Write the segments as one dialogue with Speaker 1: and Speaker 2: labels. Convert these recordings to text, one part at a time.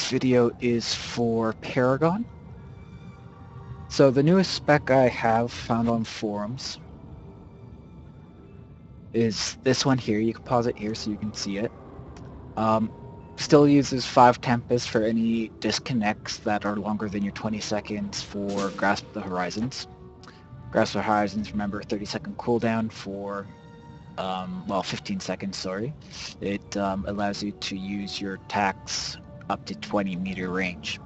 Speaker 1: video is for Paragon. So the newest spec I have found on forums is this one here. You can pause it here so you can see it. Still uses 5 Tempest for any disconnects that are longer than your 20 seconds for Grasp of the Horizons. Grasp of the Horizons, remember, 30-second cooldown for, 15 seconds, sorry. It allows you to use your attacks up to 20-meter range.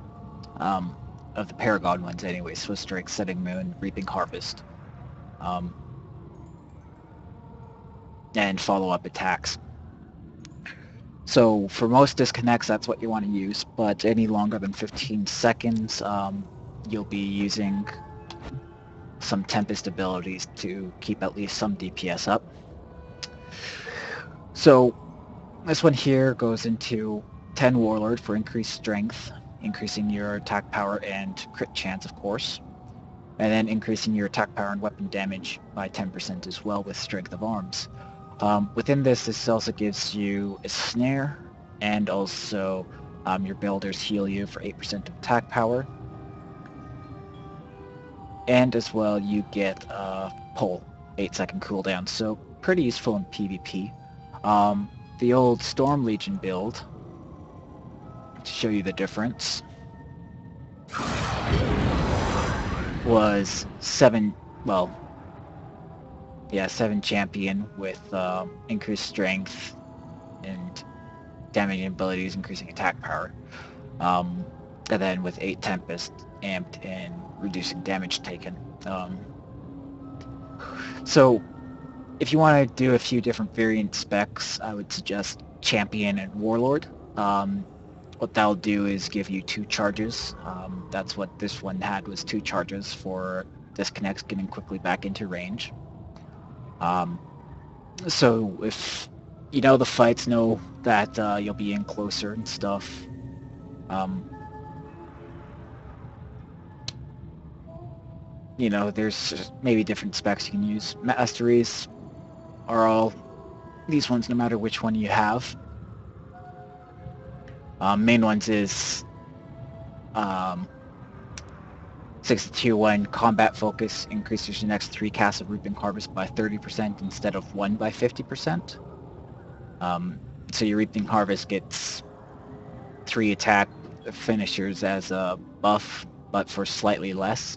Speaker 1: Of the Paragon ones anyway, Swift Strike, Setting Moon, Reaping Harvest. And follow-up attacks. So for most disconnects, that's what you want to use, but any longer than 15 seconds, you'll be using some Tempest abilities to keep at least some DPS up. So this one here goes into 10 Warlord for increased strength, increasing your attack power and crit chance, of course, and then increasing your attack power and weapon damage by 10% as well with Strength of Arms. Within this also gives you a snare, and also your builders heal you for 8% of attack power. And as well, you get pull, 8-second cooldown, so pretty useful in PvP. The old Storm Legion build, to show you the difference, was 7 champion with increased strength and damaging abilities, increasing attack power. And then with 8 Tempest, amped and reducing damage taken. So if you want to do a few different variant specs, I would suggest Champion and Warlord. What that'll do is give you 2 charges. That's what this one had, was 2 charges for disconnects getting quickly back into range. So if you know the fights, know that you'll be in closer and stuff. There's maybe different specs you can use. Masteries are all these ones, no matter which one you have. Main ones is 6-2-1 combat focus, increases your next 3 casts of Reaping Harvest by 30% instead of 1 by 50%. So your Reaping Harvest gets 3 attack finishers as a buff, but for slightly less.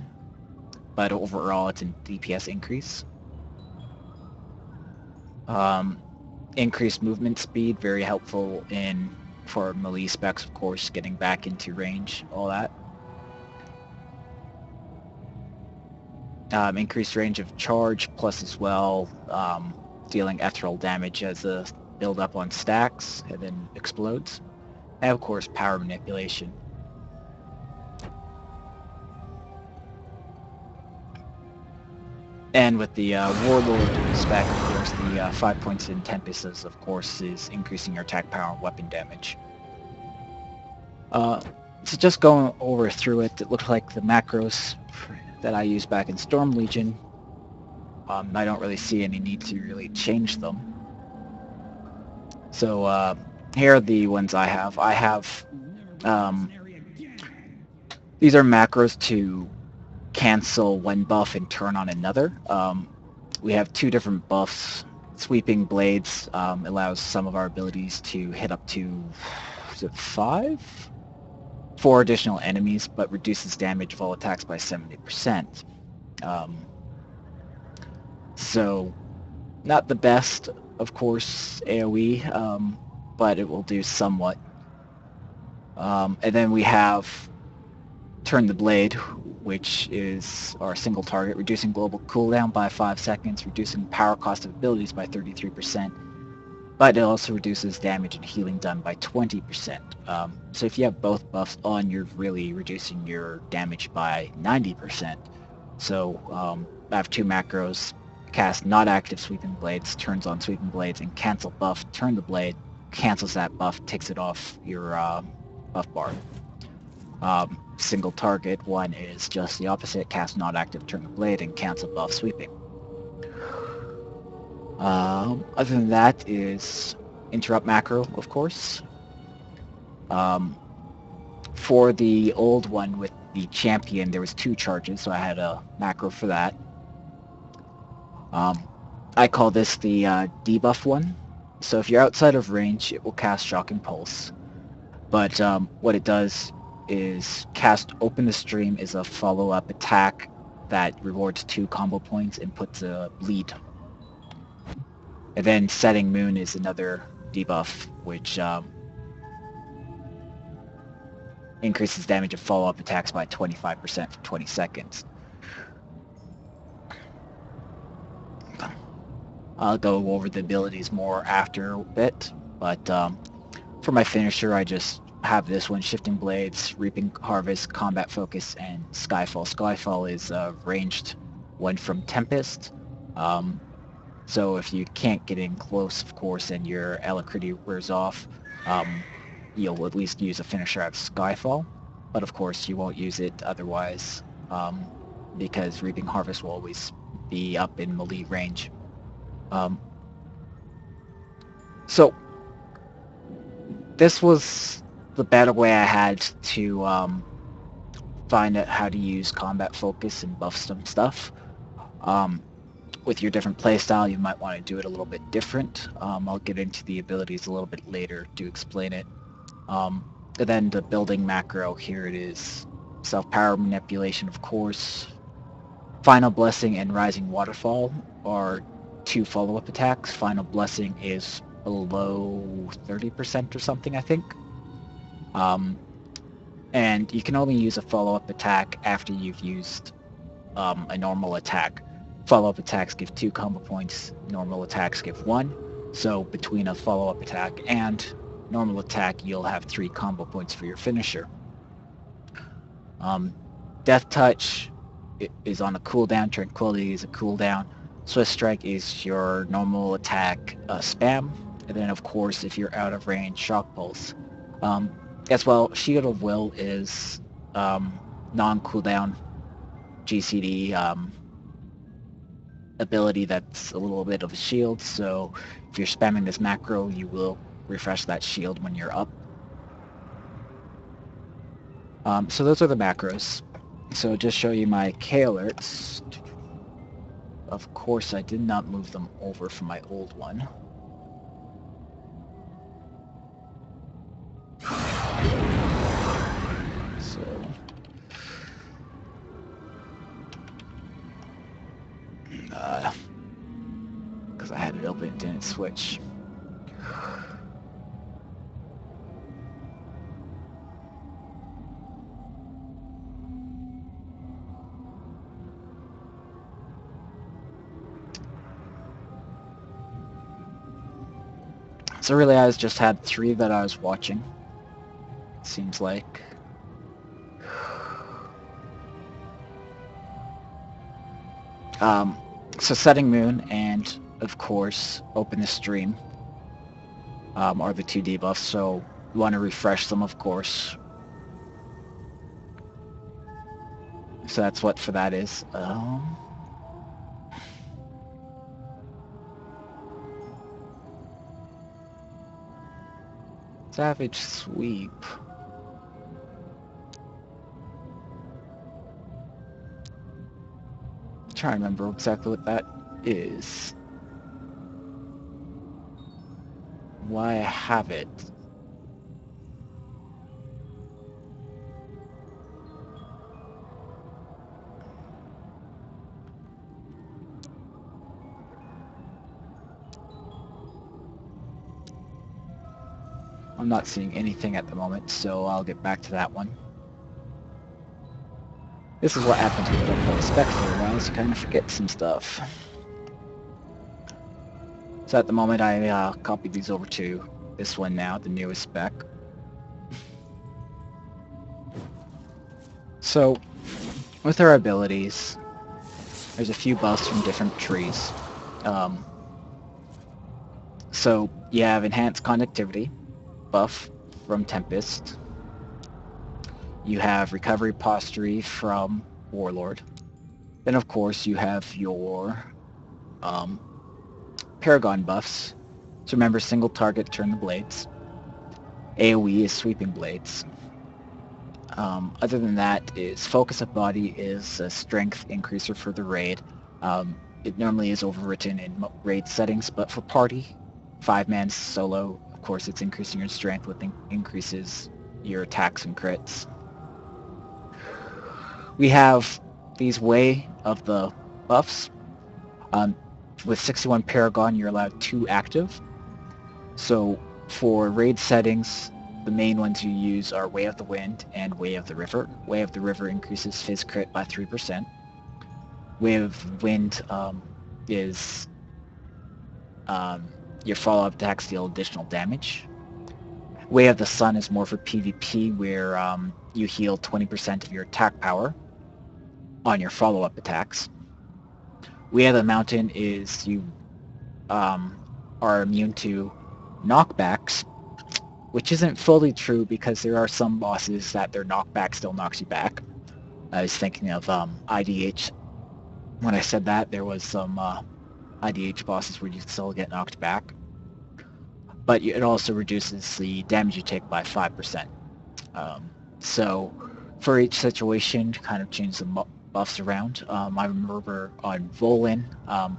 Speaker 1: But overall, it's a DPS increase. Increased movement speed, very helpful for melee specs, of course, getting back into range, all that. Increased range of charge, plus as well dealing ethereal damage as a build up on stacks and then explodes. And of course, power manipulation. And with the Warlord spec, of course, the 5 points in Tempest, of course, is increasing your attack power and weapon damage. So just going over through it, it looked like the macros that I used back in Storm Legion. I don't really see any need to really change them. So here are the ones I have. These are macros to cancel one buff and turn on another. We have 2 different buffs. Sweeping Blades allows some of our abilities to hit up to, is it 5? 4 additional enemies, but reduces damage of all attacks by 70%. So, not the best, of course, AoE, but it will do somewhat. And then we have Turn the Blade, which is our single target, reducing global cooldown by 5 seconds, reducing power cost of abilities by 33%, but it also reduces damage and healing done by 20%. So if you have both buffs on, you're really reducing your damage by 90%. So I have 2 macros: cast not active Sweeping Blades, turns on Sweeping Blades, and cancel buff, turn the blade, cancels that buff, takes it off your buff bar. Single target one is just the opposite: cast not active, turn the blade, and cancel buff sweeping. Other than that is interrupt macro, of course. For the old one with the champion, there was 2 charges, so I had a macro for that. I call this the debuff one. So if you're outside of range, it will cast Shocking Pulse. But what it does is cast Open the Stream is a follow-up attack that rewards 2 combo points and puts a bleed. And then Setting Moon is another debuff, which increases damage of follow-up attacks by 25% for 20 seconds. I'll go over the abilities more after a bit, but for my finisher, I just have this one, Shifting Blades, Reaping Harvest, Combat Focus, and Skyfall. Skyfall is a ranged one from Tempest. So if you can't get in close, of course, and your Alacrity wears off, you'll at least use a finisher of Skyfall. But of course, you won't use it otherwise, because Reaping Harvest will always be up in melee range. So this was the better way I had to find out how to use combat focus and buff some stuff. With your different playstyle, you might want to do it a little bit different. I'll get into the abilities a little bit later to explain it. And then the building macro, here it is. Self-power manipulation, of course. Final Blessing and Rising Waterfall are 2 follow-up attacks. Final Blessing is below 30% or something, I think. And you can only use a follow-up attack after you've used a normal attack. Follow-up attacks give 2 combo points, normal attacks give 1. So between a follow-up attack and normal attack, you'll have 3 combo points for your finisher. Death Touch is on a cooldown, Tranquility is a cooldown, Swift Strike is your normal attack spam, and then of course if you're out of range, Shock Pulse. As well, Shield of Will is non-cooldown GCD ability that's a little bit of a shield, so if you're spamming this macro, you will refresh that shield when you're up. So those are the macros. So just show you my K alerts. Of course, I did not move them over from my old one. So because I had it open, it didn't switch. So really I just had 3 that I was watching, it seems like. So Setting Moon and, of course, Open the Stream are the 2 debuffs, so you want to refresh them, of course. So that's what for that is. Savage Sweep. I'm trying to remember exactly what that is. Why I have it. I'm not seeing anything at the moment, so I'll get back to that one. This is what happens when you don't play spec for a while, so you kind of forget some stuff. So at the moment I copied these over to this one now, the newest spec. So with our abilities, there's a few buffs from different trees. So you have Enhanced Conductivity buff from Tempest. You have Recovery Postury from Warlord. Then of course you have your Paragon buffs. So remember, single target, turn the blades. AoE is Sweeping Blades. Other than that, is focus of body is a strength increaser for the raid. It normally is overwritten in raid settings, but for party, 5-man solo, of course, it's increasing your strength, which increases your attacks and crits. We have these way of the buffs. Um, with 61 Paragon, you're allowed 2 active. So for raid settings, the main ones you use are Way of the Wind and Way of the River. Way of the River increases Phys crit by 3%. Way of Wind is your follow-up attacks deal additional damage. Way of the Sun is more for PvP, where you heal 20% of your attack power on your follow-up attacks. Way of the Mountain is you are immune to knockbacks, which isn't fully true because there are some bosses that their knockback still knocks you back. I was thinking of IDH. When I said that, there was some IDH bosses where you still get knocked back. But it also reduces the damage you take by 5%. So for each situation, kind of change the buffs around. I remember on Volin,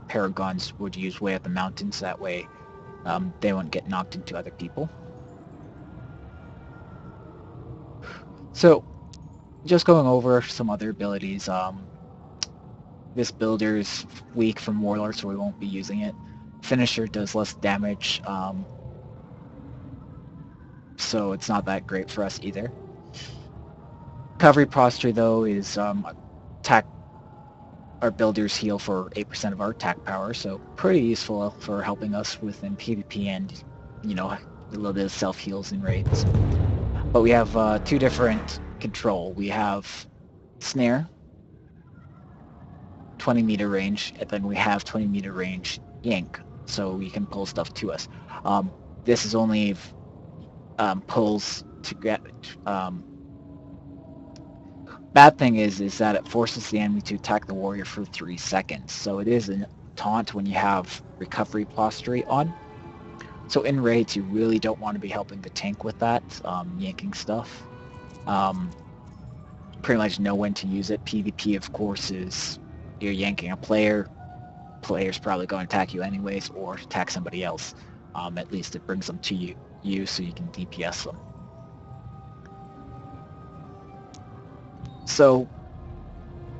Speaker 1: Paragons would use Way of the Mountains, that way they won't get knocked into other people. So just going over some other abilities, this builder's weak from Warlord, so we won't be using it. Finisher does less damage, so it's not that great for us either. Recovery Posture, though, is attack. Our builders heal for 8% of our attack power, so pretty useful for helping us within PvP and, you know, a little bit of self-heals in raids. But we have 2 different control. We have Snare, 20-meter range, and then we have 20-meter range Yank, so we can pull stuff to us. This is only pulls to get... Bad thing is that it forces the enemy to attack the warrior for 3 seconds, so it is a taunt when you have Recovery Posture on. So in raids, you really don't want to be helping the tank with that, yanking stuff. Pretty much know when to use it. PvP, of course, is you're yanking a player. Player's probably going to attack you anyways, or attack somebody else. At least it brings them to you so you can DPS them. So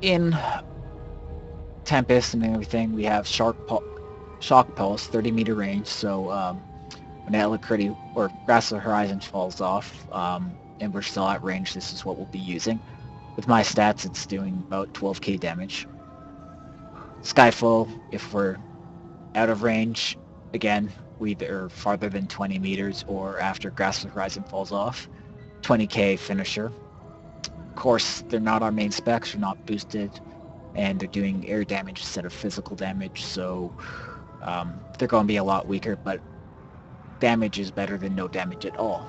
Speaker 1: in Tempest and everything, we have Shock Pulse, 30-meter range, so when Alacrity or Grasp of the Horizon falls off, and we're still at range, this is what we'll be using. With my stats, it's doing about 12k damage. Skyfall, if we're out of range, again, we either farther than 20 meters or after Grasp of the Horizon falls off, 20k finisher. Of course, they're not our main specs, they're not boosted, and they're doing air damage instead of physical damage, so they're going to be a lot weaker, but damage is better than no damage at all.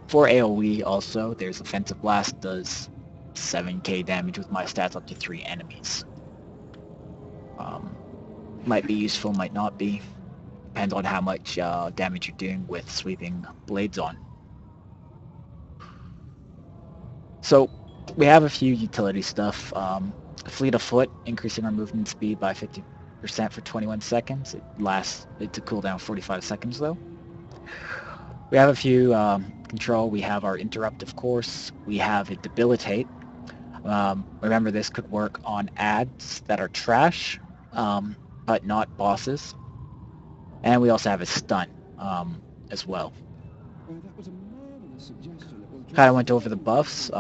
Speaker 1: For AoE also, there's Offensive Blast, does 7k damage with my stats up to 3 enemies. Might be useful, might not be. Depends on how much damage you're doing with sweeping blades on. So we have a few utility stuff. Fleet of Foot, increasing our movement speed by 50% for 21 seconds. It's a cooldown 45 seconds though. We have a few control. We have our Interrupt, of course. We have a Debilitate. Remember, this could work on ads that are trash, but not bosses. And we also have a Stun as well. Kind of went over the buffs.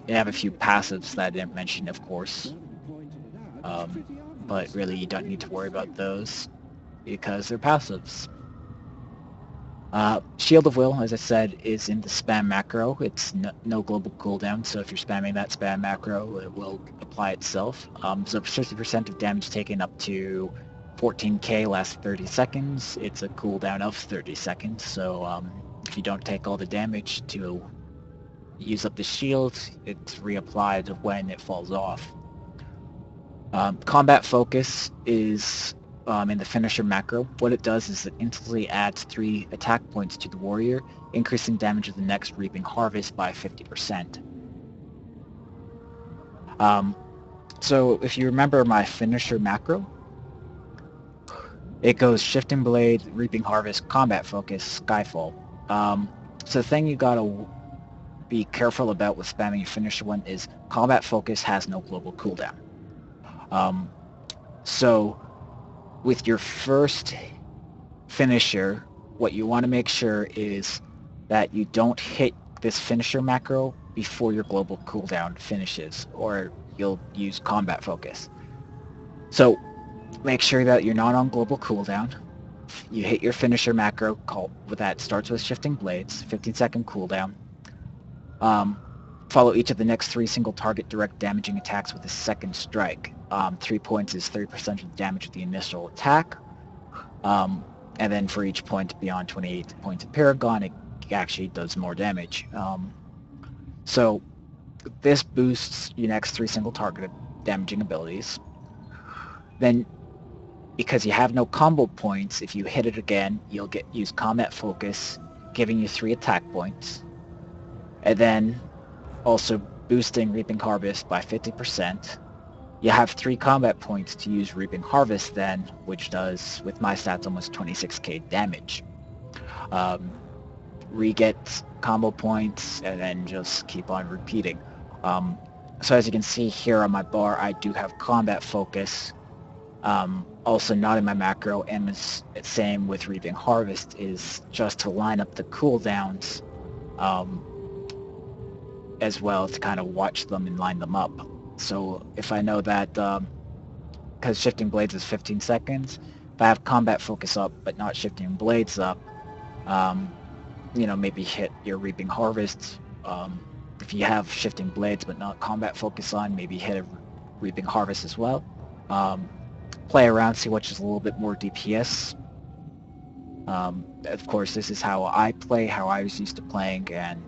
Speaker 1: We have a few passives that I didn't mention, of course. But really, you don't need to worry about those because they're passives. Shield of Will, as I said, is in the spam macro. It's no global cooldown, so if you're spamming that spam macro, it will apply itself. So 50% of damage taken up to 14k lasts 30 seconds. It's a cooldown of 30 seconds, so if you don't take all the damage to use up the shield, it's reapplied when it falls off. Combat Focus is in the finisher macro. What it does is it instantly adds 3 attack points to the warrior, increasing damage of the next Reaping Harvest by 50%. So if you remember my finisher macro, it goes Shifting Blade, Reaping Harvest, Combat Focus, Skyfall. So the thing you gotta be careful about with spamming your finisher one is Combat Focus has no global cooldown. So with your first finisher, what you want to make sure is that you don't hit this finisher macro before your global cooldown finishes, or you'll use Combat Focus. So make sure that you're not on global cooldown. You hit your finisher macro that starts with Shifting Blades, 15-second cooldown. Follow each of the next 3 single target direct damaging attacks with a second strike. 3 points is 30% of the damage of the initial attack. And then for each point beyond 28 points of paragon, it actually does more damage. So this boosts your next 3 single target damaging abilities. Then, because you have no combo points, if you hit it again, you'll use Combat Focus, giving you 3 attack points. And then also boosting Reaping Harvest by 50%. You have 3 combat points to use Reaping Harvest then, which does, with my stats, almost 26k damage. Re-get combo points, and then just keep on repeating. So as you can see here on my bar, I do have Combat Focus. Also not in my macro, and it's same with Reaping Harvest, is just to line up the cooldowns as well, to kind of watch them and line them up. So if I know that, because Shifting Blades is 15 seconds, if I have Combat Focus up but not Shifting Blades up, maybe hit your Reaping Harvest. If you have Shifting Blades but not Combat Focus on, maybe hit a Reaping Harvest as well. Play around, see which is a little bit more DPS. Of course, this is how I play, how I was used to playing, and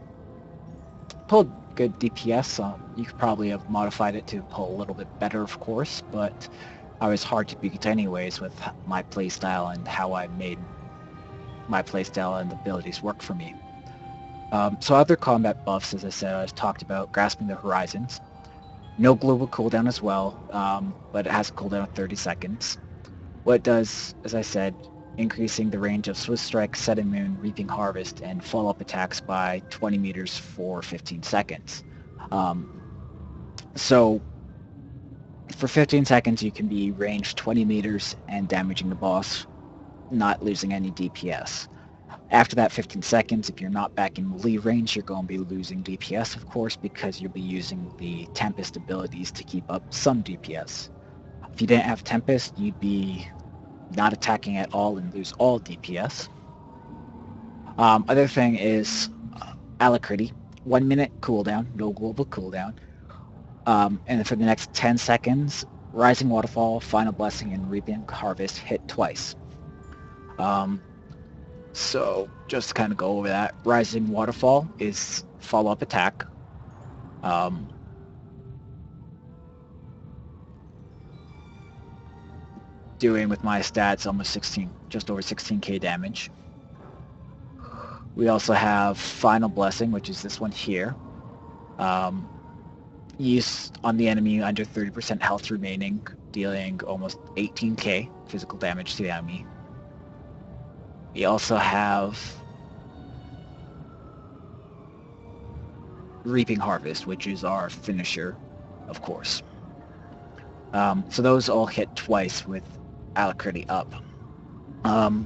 Speaker 1: pulled good DPS. You could probably have modified it to pull a little bit better, of course, but I was hard to beat anyways with my playstyle and how I made my playstyle and abilities work for me. So other combat buffs, as I said, I talked about Grasping the Horizons. No global cooldown as well, but it has a cooldown of 30 seconds. What it does, as I said, increasing the range of Swift Strike, Set Immune, Reaping Harvest, and follow-up attacks by 20 meters for 15 seconds. So for 15 seconds, you can be ranged 20 meters and damaging the boss, not losing any DPS. After that 15 seconds, if you're not back in melee range, you're going to be losing DPS, of course, because you'll be using the Tempest abilities to keep up some DPS. If you didn't have Tempest, you'd be not attacking at all and lose all DPS. Other thing is Alacrity. 1 minute cooldown, no global cooldown. And for the next 10 seconds, Rising Waterfall, Final Blessing, and Reaping Harvest hit twice. So just to kind of go over that, Rising Waterfall is follow-up attack. Doing with my stats almost just over 16k damage. We also have Final Blessing, which is this one here. Use on the enemy under 30% health remaining, dealing almost 18k physical damage to the enemy. We also have Reaping Harvest, which is our finisher, of course. So those all hit twice with Alacrity up. So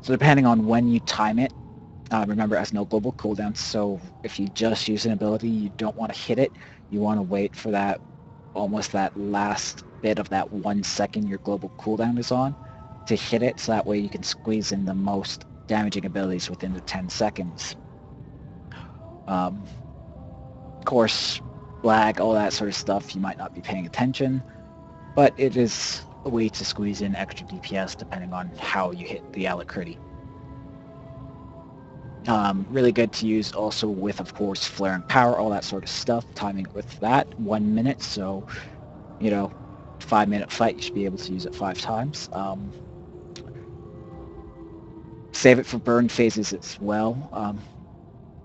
Speaker 1: depending on when you time it, remember it has no global cooldown, so if you just use an ability, you don't want to hit it. You want to wait for that, almost that last bit of that 1 second your global cooldown is on to hit it, so that way you can squeeze in the most damaging abilities within the 10 seconds. Of course, lag, all that sort of stuff, you might not be paying attention, but it is a way to squeeze in extra DPS depending on how you hit the Alacrity. Really good to use also with, of course, Flaring Power, all that sort of stuff, timing with that, 1 minute, so, 5-minute fight, you should be able to use it 5 times. Save it for burn phases as well,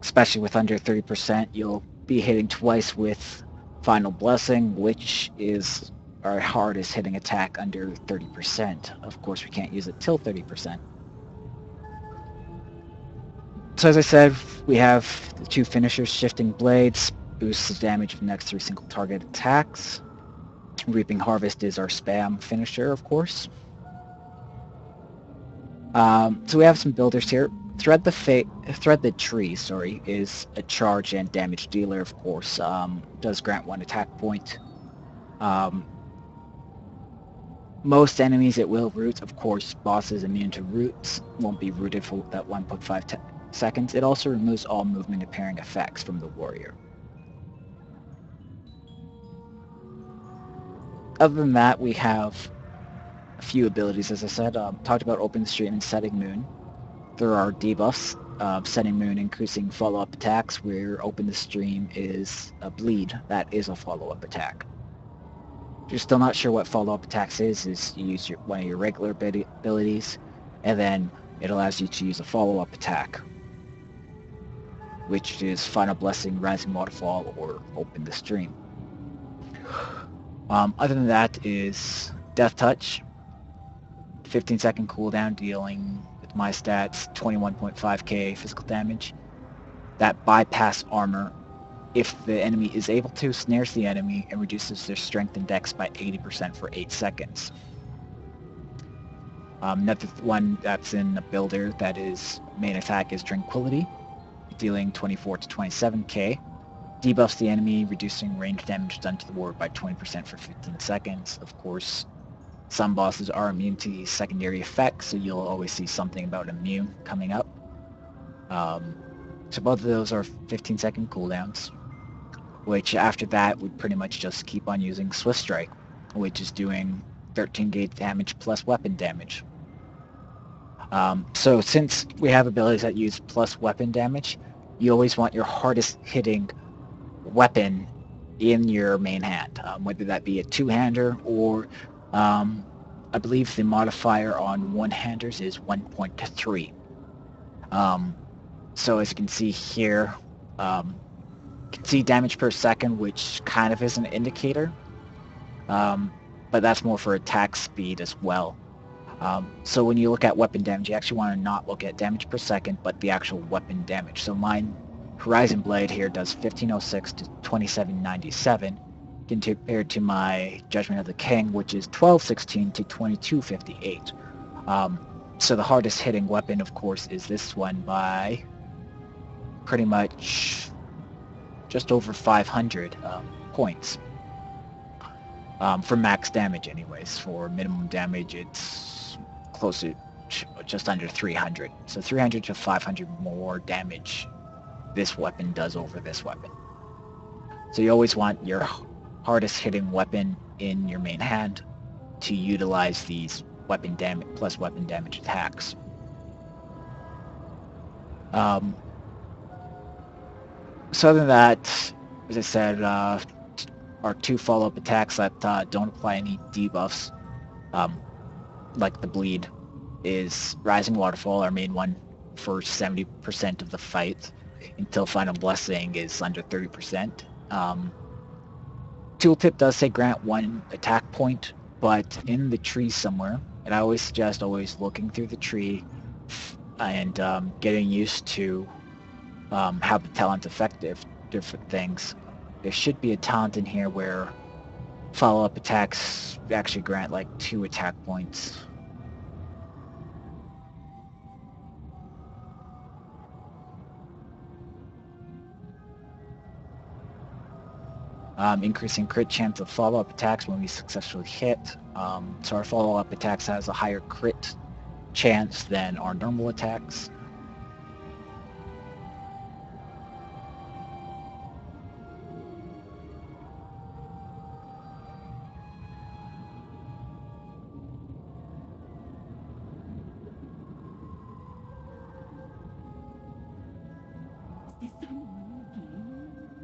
Speaker 1: especially with under 30%, you'll be hitting twice with Final Blessing, which is our hardest hitting attack under 30%. Of course, we can't use it till 30%. So as I said, we have the two finishers, Shifting Blades, boosts the damage of the next 3 single target attacks. Reaping Harvest is our spam finisher, of course. So we have some builders here. Thread the Tree, is a charge and damage dealer, of course. Does grant 1 attack point. Most enemies it will root. Of course, bosses immune to roots won't be rooted for that 1.5 seconds. It also removes all movement impairing effects from the warrior. Other than that, we have a few abilities, as I said. Talked about Open Stream and Setting Moon. There are debuffs. Setting Moon increasing follow-up attacks, where Open the Stream is a bleed. That is a follow-up attack. If you're still not sure what follow-up attacks is you use one of your regular abilities, and then it allows you to use a follow-up attack, which is Final Blessing, Rising Waterfall, or Open the Stream. Other than that is Death Touch, 15-second cooldown, dealing, with my stats, 21.5k physical damage. That bypass armor, if the enemy is able to, snares the enemy and reduces their strength and dex by 80% for 8 seconds. Another one that's in a builder that is main attack is Tranquility, dealing 24 to 27k. Debuffs the enemy, reducing range damage done to the warrior by 20% for 15 seconds. Of course, some bosses are immune to these secondary effects, so you'll always see something about immune coming up. So both of those are 15-second cooldowns, which after that would pretty much just keep on using Swift Strike, which is doing 13 gauge damage plus weapon damage. So since we have abilities that use plus weapon damage, you always want your hardest hitting weapon in your main hand, whether that be a two-hander or I believe the modifier on one-handers is 1.3. So as you can see here, you can see damage per second, which kind of is an indicator, but that's more for attack speed as well. So when you look at weapon damage, you actually want to not look at damage per second, but the actual weapon damage. So mine Horizon Blade here does 1506 to 2797, compared to my Judgment of the King, which is 1216 to 2258. So the hardest hitting weapon, of course, is this one by pretty much just over 500 points. For max damage anyways. For minimum damage, it's close to just under 300. So 300 to 500 more damage this weapon does over this weapon. So you always want your hardest hitting weapon in your main hand to utilize these weapon damage plus weapon damage attacks. So other than that, as I said, our two follow-up attacks that don't apply any debuffs, like the bleed, is Rising Waterfall, our main one, for 70% of the fight, until Final Blessing is under 30%. Tooltip does say grant 1 attack point, but in the tree somewhere, and I always suggest always looking through the tree and getting used to how the talents affect different things. There should be a talent in here where follow-up attacks actually grant like 2 attack points. Increasing crit chance of follow-up attacks when we successfully hit. So our follow-up attacks has a higher crit chance than our normal attacks.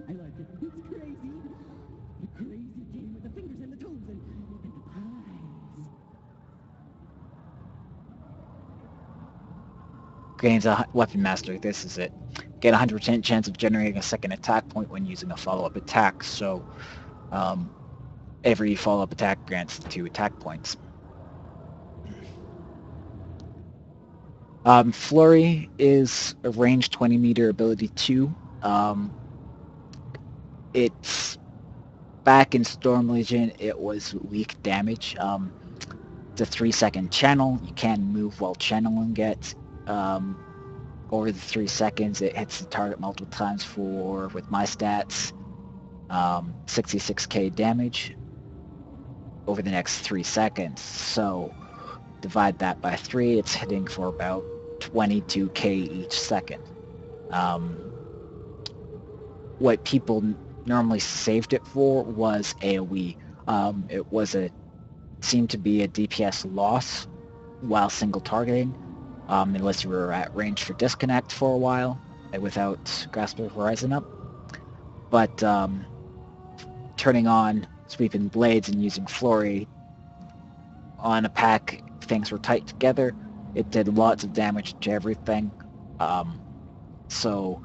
Speaker 2: I like it. It's crazy. The crazy game with the fingers and the toes and the pies.
Speaker 1: Gains a Weapon Master. This is it. Get a 100% chance of generating a second attack point when using a follow-up attack. So Um, every follow-up attack grants 2 attack points. Flurry is a range 20-meter ability 2. It's back in Storm Legion. It was weak damage. It's a 3-second channel. You can move while channeling it. Over the 3 seconds, it hits the target multiple times for, with my stats, 66k damage over the next 3 seconds. So divide that by 3, it's hitting for about 22k each second. What people normally saved it for was AoE. It seemed to be a DPS loss while single targeting, unless you were at range for disconnect for a while without Grasp of Horizon up. But turning on Sweeping Blades and using Flurry on a pack, things were tight together. It did lots of damage to everything. So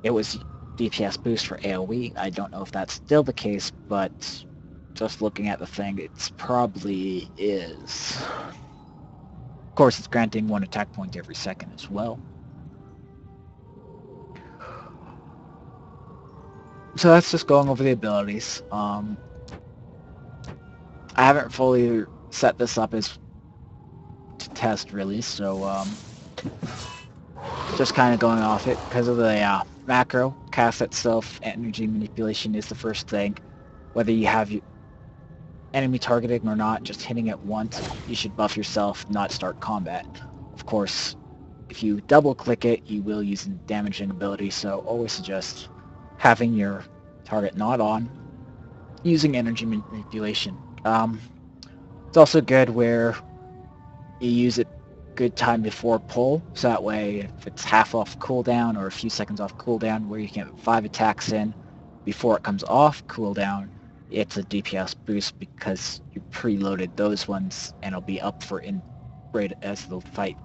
Speaker 1: it was DPS boost for AoE. I don't know if that's still the case, but just looking at the thing, it probably is. Of course, it's granting 1 attack point every second as well. So that's just going over the abilities. I haven't fully set this up as to test really, so just kind of going off it because of the macro cast itself. Energy manipulation is the first thing. Whether you have enemy targeting or not, just hitting it once, you should buff yourself, not start combat. Of course, if you double click it, you will use damaging ability, so always suggest having your target not on, using energy manipulation. It's also good where you use it good time before pull, so that way if it's half off cooldown or a few seconds off cooldown, where you can get 5 attacks in before it comes off cooldown, it's a DPS boost because you preloaded those ones and it'll be up for right as the fight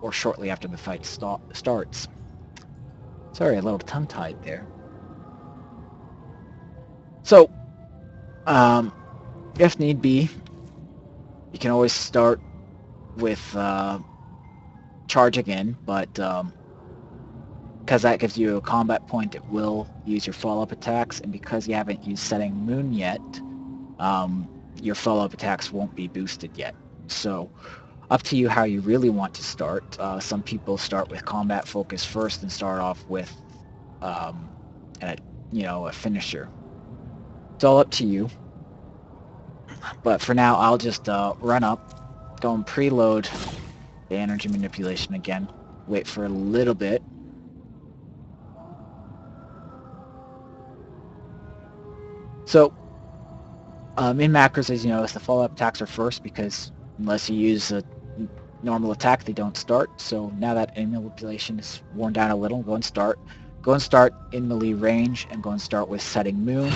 Speaker 1: or shortly after the fight starts. Sorry, a little tongue-tied there. So, if need be, you can always start with charge again, but because that gives you a combat point, it will use your follow-up attacks, and because you haven't used Setting Moon yet, your follow-up attacks won't be boosted yet. So, up to you how you really want to start. Some people start with combat focus first and start off with a finisher. It's all up to you. But for now, I'll just run up, go and preload the energy manipulation again, wait for a little bit. So, in macros, as you notice, the follow-up attacks are first because unless you use a normal attack, they don't start. So now that enemy manipulation is worn down a little, go and start. Go and start in melee range and go and start with Setting Moon,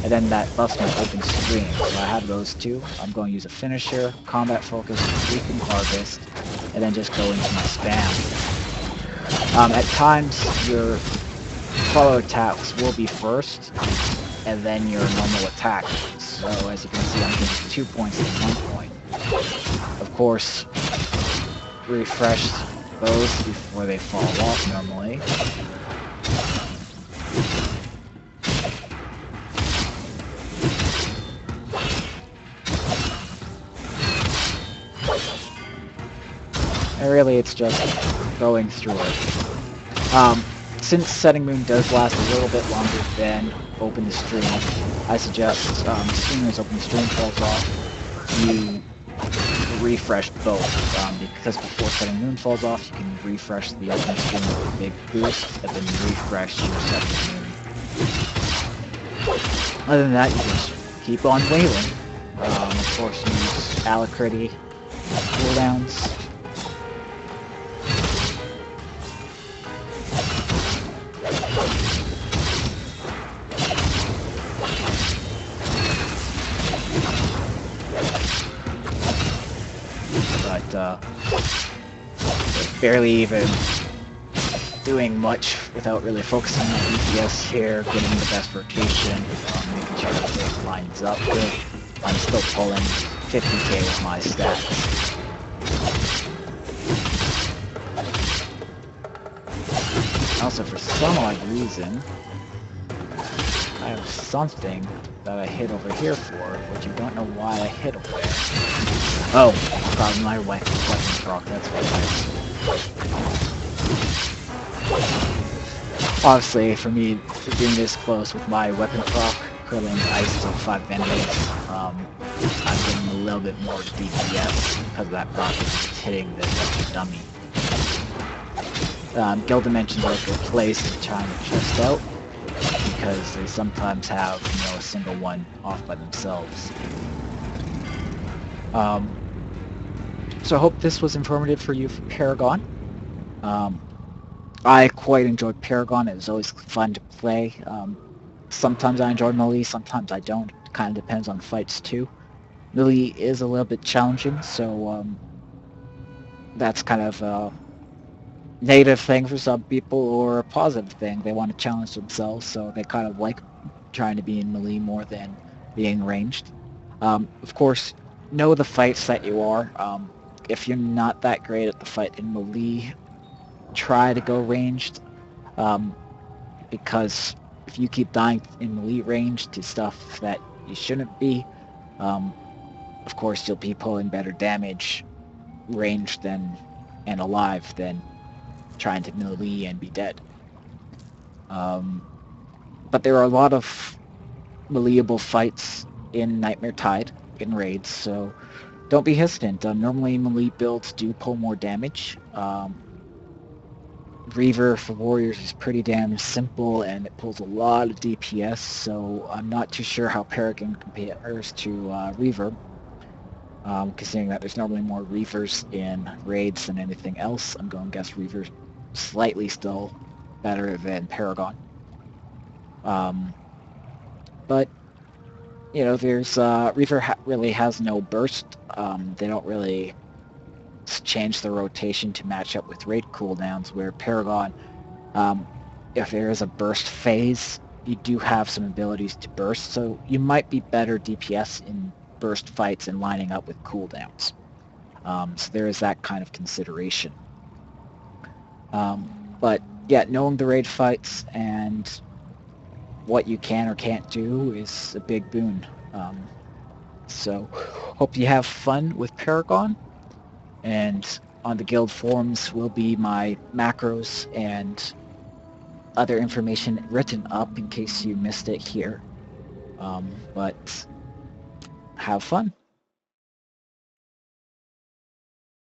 Speaker 1: and then that buffs my Open Stream. So I have those two. I'm going to use a finisher, combat focus, Weeping Harvest, and then just go into my spam. At times, your follow attacks will be first, and then your normal attack. So as you can see, I'm getting 2 points and 1 point. Of course, refresh those before they fall off normally. And really, it's just going through it. Since Setting Moon does last a little bit longer than Open the Stream, I suggest as soon as Open the Stream falls off, you refresh both. Because before Setting Moon falls off, you can refresh the Open Stream with a big boost, and then refresh your Setting Moon. Other than that, you just keep on wailing. Of course, use Alacrity cooldowns. But barely even doing much without really focusing on DPS here, getting the best rotation, making sure everything lines up good. I'm still pulling 50k with my stats. Also, for some odd reason, I have something that I hit over here for, which I don't know why I hit over there. Oh, got my weapon proc, that's what it is. Obviously, for me, being this close with my weapon proc, curling ice to 5 enemies, I'm getting a little bit more DPS because of that proc is hitting this dummy. Guild dimensions are a good place to try and test out, because they sometimes have, a single one off by themselves. So I hope this was informative for you for Paragon. I quite enjoyed Paragon. It was always fun to play. Sometimes I enjoy melee, sometimes I don't. It kind of depends on fights too. Melee is a little bit challenging, so that's kind of a negative thing for some people or a positive thing. They want to challenge themselves, so they kind of like trying to be in melee more than being ranged. Of course, know the fights that you are. If you're not that great at the fight in melee, try to go ranged, because if you keep dying in melee range to stuff that you shouldn't be, of course you'll be pulling better damage ranged than and alive than trying to melee and be dead. But there are a lot of meleeable fights in Nightmare Tide in raids, so don't be hesitant. Normally melee builds do pull more damage. Reaver for warriors is pretty damn simple and it pulls a lot of DPS, so I'm not too sure how Paragon compares to Reaver, considering that there's normally more Reavers in raids than anything else. I'm going to guess Reaver's slightly still better than Paragon. But there's Reaver really has no burst. They don't really change the rotation to match up with raid cooldowns, where Paragon, if there is a burst phase, you do have some abilities to burst, so you might be better DPS in burst fights and lining up with cooldowns. So there is that kind of consideration. But yeah, knowing the raid fights and what you can or can't do is a big boon. So hope you have fun with Paragon, and on the guild forums will be my macros and other information written up in case you missed it here. But have fun.